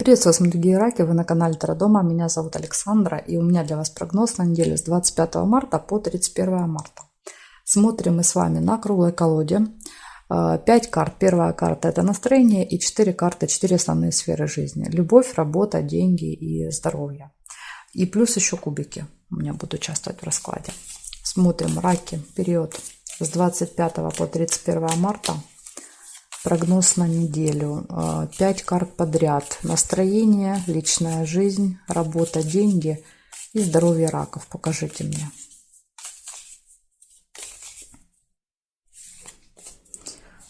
Приветствую вас, мои дорогие раки, вы на канале Таро-дома, меня зовут Александра, и у меня для вас прогноз на неделю с 25 марта по 31 марта. Смотрим мы с вами на круглой колоде. 5 карт. Первая карта — это настроение, и 4 карты, 4 основные сферы жизни. Любовь, работа, деньги и здоровье. И плюс еще кубики у меня будут участвовать в раскладе. Смотрим раки, период с 25 по 31 марта. Прогноз на неделю. 5 карт подряд. Настроение, личная жизнь, работа, деньги и здоровье раков. Покажите мне.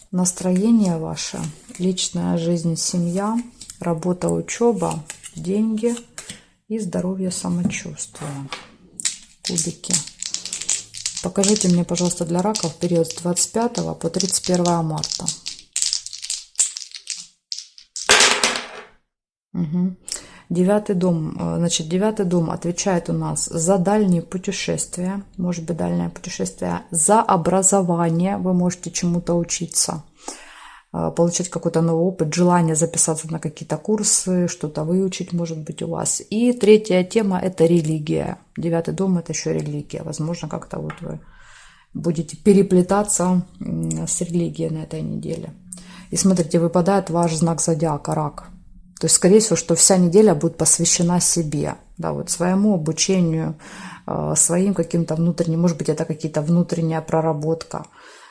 Настроение ваше, личная жизнь, семья, работа, учеба, деньги и здоровье, самочувствие. Кубики. Покажите мне, пожалуйста, для раков период с 25 по 31 марта. Угу. Девятый дом, значит, девятый дом отвечает у нас за дальние путешествия, может быть, дальнее путешествие, за образование, вы можете чему-то учиться, получать какой-то новый опыт, желание записаться на какие-то курсы, что-то выучить, может быть, у вас. И третья тема — это религия. Девятый дом — это еще религия. Возможно, как-то вот вы будете переплетаться с религией на этой неделе. И смотрите, выпадает ваш знак зодиака — рак. То есть, скорее всего, что вся неделя будет посвящена себе, да, вот своему обучению, своим каким-то внутренним, может быть, это какие-то внутренняя проработка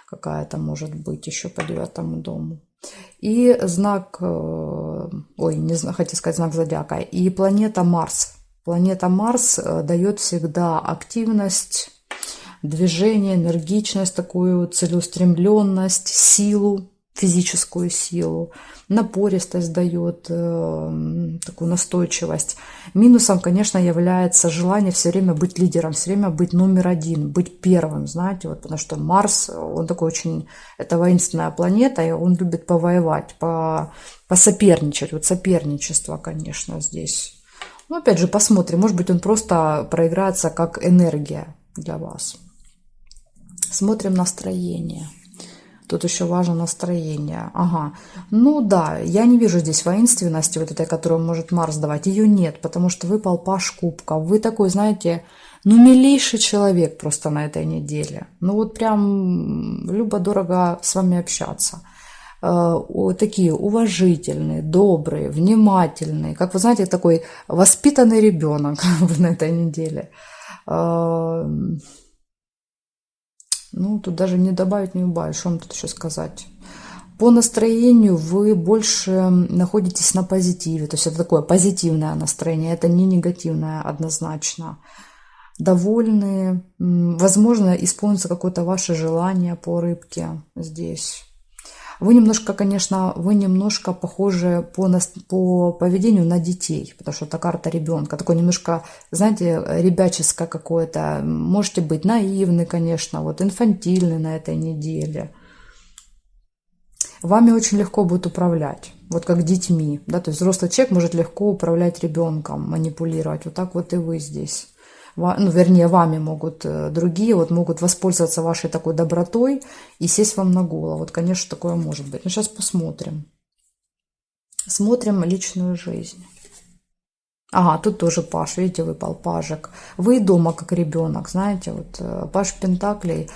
какая-то, может быть, еще по девятому дому. И знак, ой, не знаю, хотел сказать знак зодиака, и планета Марс. Планета Марс дает всегда активность, движение, энергичность, такую целеустремленность, силу, физическую силу, напористость дает, такую настойчивость. Минусом, конечно, является желание все время быть лидером, все время быть номер один, быть первым, знаете, вот, потому что Марс, он такой очень, это воинственная планета, и он любит повоевать, посоперничать, вот соперничество, конечно, здесь. Ну, опять же, посмотрим, может быть, он просто проиграется как энергия для вас. Смотрим настроение. Тут еще важно настроение. Ага. Ну да, я не вижу здесь воинственности, вот этой, которую может Марс давать. Ее нет, потому что выпал паж кубков. Вы такой, знаете, ну милейший человек просто на этой неделе. Ну вот прям любо-дорого с вами общаться. Такие уважительные, добрые, внимательные. Как вы знаете, такой воспитанный ребенок на этой неделе. Ну, тут даже не добавить, не убавить. Что вам тут еще сказать? По настроению вы больше находитесь на позитиве. То есть это такое позитивное настроение. Это не негативное однозначно. Довольны. Возможно, исполнится какое-то ваше желание по рыбке здесь. Вы немножко, конечно, вы немножко похожи по поведению на детей, потому что это карта ребенка. Такое немножко, знаете, ребяческое какое-то. Можете быть наивны, конечно, вот инфантильны на этой неделе. Вами очень легко будет управлять, вот как детьми. Да? То есть взрослый человек может легко управлять ребенком, манипулировать. Вот так вот и вы здесь. Ну, вернее, вами могут другие, вот могут воспользоваться вашей такой добротой и сесть вам на голову. Вот, конечно, такое может быть. Но сейчас посмотрим. Смотрим личную жизнь. Ага, тут тоже паж, видите, выпал пажик. Вы дома как ребенок, знаете, вот паж пентаклей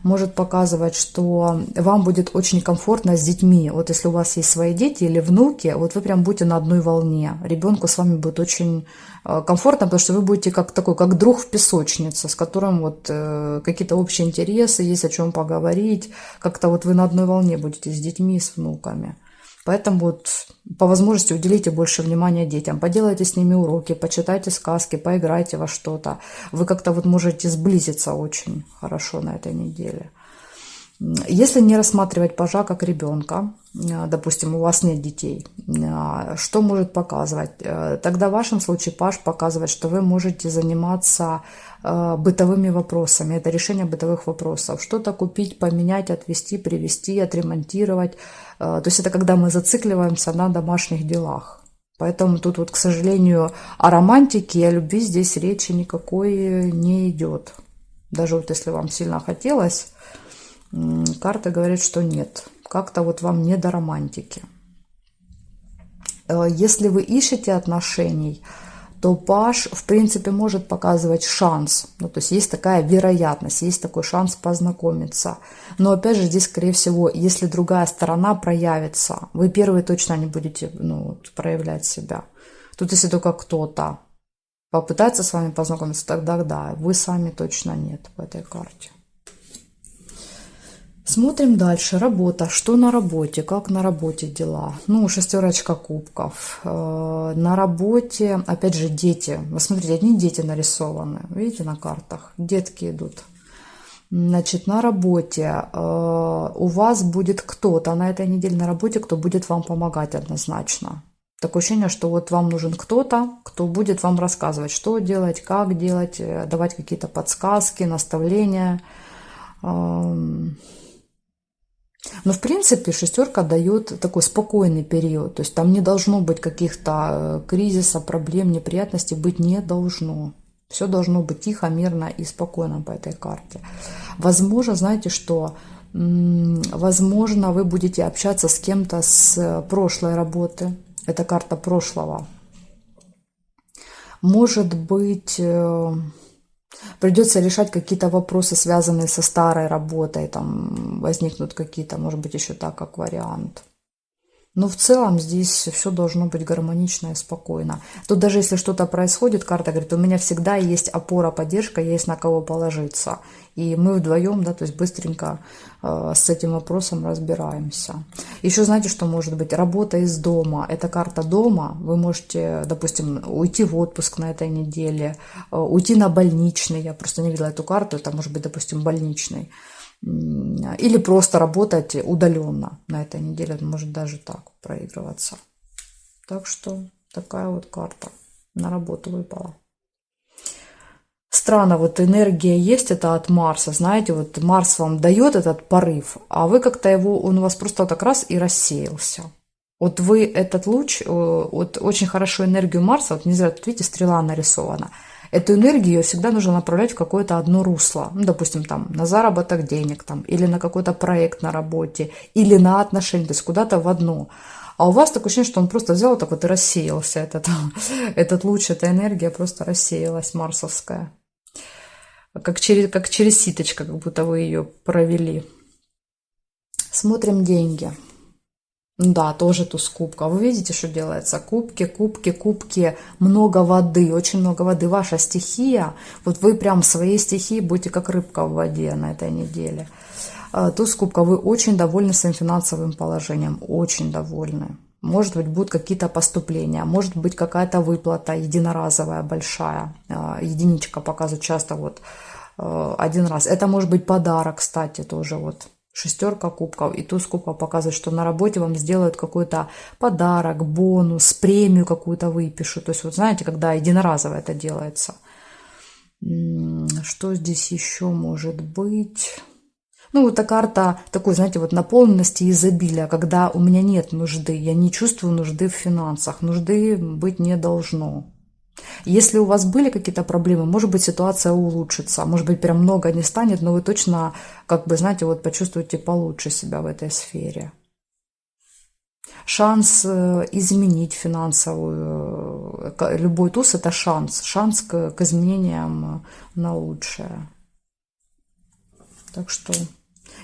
может показывать, что вам будет очень комфортно с детьми. Вот если у вас есть свои дети или внуки, вот вы прям будете на одной волне. Ребенку с вами будет очень комфортно, потому что вы будете как такой, как друг в песочнице, с которым вот какие-то общие интересы, есть о чем поговорить. Как-то вот вы на одной волне будете с детьми и с внуками. Поэтому вот по возможности уделите больше внимания детям, поделайте с ними уроки, почитайте сказки, поиграйте во что-то. Вы как-то вот можете сблизиться очень хорошо на этой неделе. Если не рассматривать пажа как ребенка, допустим, у вас нет детей, что может показывать? Тогда в вашем случае паж показывает, что вы можете заниматься бытовыми вопросами. Это решение бытовых вопросов. Что-то купить, поменять, отвезти, привезти, отремонтировать. То есть это когда мы зацикливаемся на домашних делах. Поэтому тут вот, к сожалению, о романтике и о любви здесь речи никакой не идет. Даже вот если вам сильно хотелось, карты говорят, что нет. Как-то вот вам не до романтики. Если вы ищете отношений, то паж, в принципе, может показывать шанс. Ну, то есть есть такая вероятность, есть такой шанс познакомиться. Но, опять же, здесь, скорее всего, если другая сторона проявится, вы первые точно не будете, ну, проявлять себя. Тут, если только кто-то попытается с вами познакомиться, тогда да, вы сами точно нет в этой карте. Смотрим дальше. Работа. Что на работе? Как на работе дела? Ну, шестерочка кубков. На работе, опять же, дети. Вы смотрите, одни дети нарисованы. Видите, на картах? Детки идут. Значит, на работе у вас будет кто-то на этой неделе на работе, кто будет вам помогать однозначно. Такое ощущение, что вот вам нужен кто-то, кто будет вам рассказывать, что делать, как делать, давать какие-то подсказки, наставления. Но, в принципе, шестерка дает такой спокойный период. То есть там не должно быть каких-то кризисов, проблем, неприятностей, быть не должно. Все должно быть тихо, мирно и спокойно по этой карте. Возможно, знаете что? Возможно, вы будете общаться с кем-то с прошлой работы. Это карта прошлого. Может быть, придется решать какие-то вопросы, связанные со старой работой. Там возникнут какие-то, может быть, еще так, как вариант. Но в целом здесь все должно быть гармонично и спокойно. Тут даже если что-то происходит, карта говорит, у меня всегда есть опора, поддержка, есть на кого положиться. И мы вдвоем, да, то есть быстренько с этим вопросом разбираемся. Еще знаете, что может быть? Работа из дома. Это карта дома. Вы можете, допустим, уйти в отпуск на этой неделе, уйти на больничный. Я просто не видела эту карту. Это может быть, допустим, больничный. Или просто работать удаленно на этой неделе. Может даже так проигрываться. Так что такая вот карта на работу выпала. Странно, вот энергия есть, это от Марса, знаете, вот Марс вам дает этот порыв, а вы как-то его, он у вас просто так раз и рассеялся. Вот вы этот луч, вот очень хорошо энергию Марса, вот не зря, тут видите, стрела нарисована. Эту энергию всегда нужно направлять в какое-то одно русло. Ну, допустим, там, на заработок денег, там, или на какой-то проект на работе, или на отношения, то есть куда-то в одно. А у вас такое ощущение, что он просто взял вот так вот и рассеялся. Этот луч, эта энергия просто рассеялась, марсовская. Как через ситочко, как будто вы ее провели. Смотрим деньги. Да, тоже туз кубка. Вы видите, что делается? Кубки, кубки, кубки. Много воды, очень много воды. Ваша стихия, вот вы прям в своей стихии будете как рыбка в воде на этой неделе. Туз кубка, вы очень довольны своим финансовым положением. Очень довольны. Может быть, будут какие-то поступления, может быть, какая-то выплата единоразовая, большая. Единичка показывает часто вот один раз. Это может быть подарок, кстати, тоже вот. Шестерка кубков и туз кубков показывает, что на работе вам сделают какой-то подарок, бонус, премию какую-то выпишут. То есть, вот знаете, когда единоразово это делается. Что здесь еще может быть? Ну, вот эта карта такой, знаете, вот наполненности и изобилия, когда у меня нет нужды, я не чувствую нужды в финансах, нужды быть не должно. Если у вас были какие-то проблемы, может быть, ситуация улучшится, может быть, прям много не станет, но вы точно, как бы, знаете, вот почувствуете получше себя в этой сфере. Шанс изменить финансовую, любой туз – это шанс к изменениям на лучшее. Так что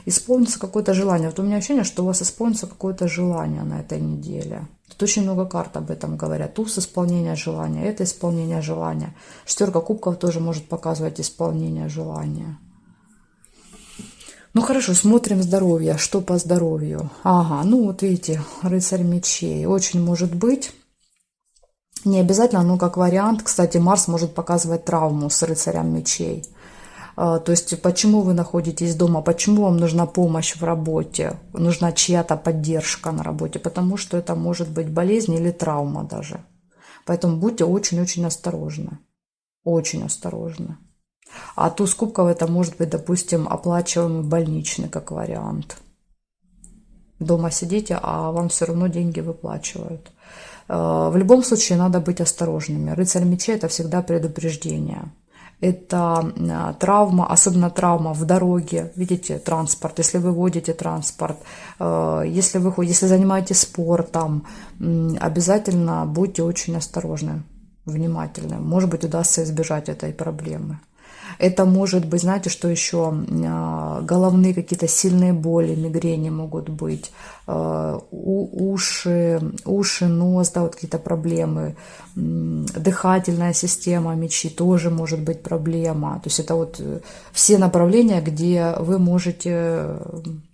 исполнится какое-то желание. Вот у меня ощущение, что у вас исполнится какое-то желание на этой неделе. Тут очень много карт об этом говорят. Туз исполнения желания, это исполнение желания. Шестерка кубков тоже может показывать исполнение желания. Ну хорошо, смотрим здоровье. Что по здоровью? Ага, ну вот видите, рыцарь мечей. Очень может быть. Не обязательно, но как вариант. Кстати, Марс может показывать травму с рыцарем мечей. То есть, почему вы находитесь дома, почему вам нужна помощь в работе, нужна чья-то поддержка на работе, потому что это может быть болезнь или травма даже. Поэтому будьте очень-очень осторожны, очень осторожны. А туз кубков это может быть, допустим, оплачиваемый больничный как вариант. Дома сидите, а вам все равно деньги выплачивают. В любом случае надо быть осторожными. Рыцарь мечей это всегда предупреждение. это травма, особенно травма в дороге, видите, транспорт, если вы водите транспорт, если занимаетесь спортом, обязательно будьте очень осторожны, внимательны. Может быть, удастся избежать этой проблемы. Это может быть, знаете, что еще? Головные какие-то сильные боли, мигрени могут быть, уши, нос, да, вот какие-то проблемы, дыхательная система, мочи тоже может быть проблема. То есть это вот все направления, где вы можете,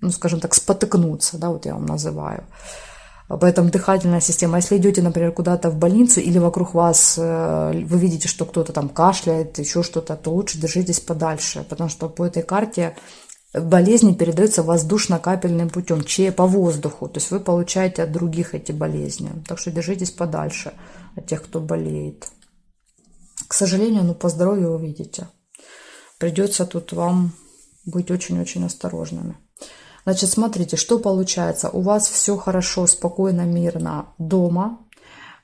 ну, скажем так, спотыкнуться, да, вот я вам называю. Поэтому дыхательная система, если идете, например, куда-то в больницу или вокруг вас вы видите, что кто-то там кашляет, еще что-то, то лучше держитесь подальше, потому что по этой карте болезни передаются воздушно-капельным путем, по воздуху, то есть вы получаете от других эти болезни, так что держитесь подальше от тех, кто болеет. К сожалению, ну по здоровью вы видите, придется тут вам быть очень-очень осторожными. Значит, смотрите, что получается. У вас все хорошо, спокойно, мирно дома,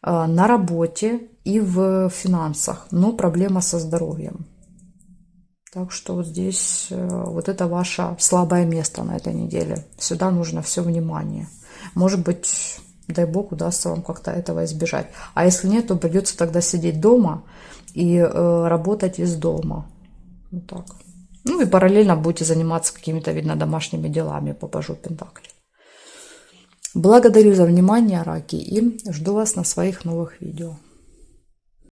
на работе и в финансах, но проблема со здоровьем. Так что вот здесь вот это ваше слабое место на этой неделе. Сюда нужно все внимание. Может быть, дай бог, удастся вам как-то этого избежать. А если нет, то придется тогда сидеть дома и работать из дома. Вот так. Ну и параллельно будете заниматься какими-то, видно, домашними делами по пажу Пентаклей. Благодарю за внимание, раки, и жду вас на своих новых видео.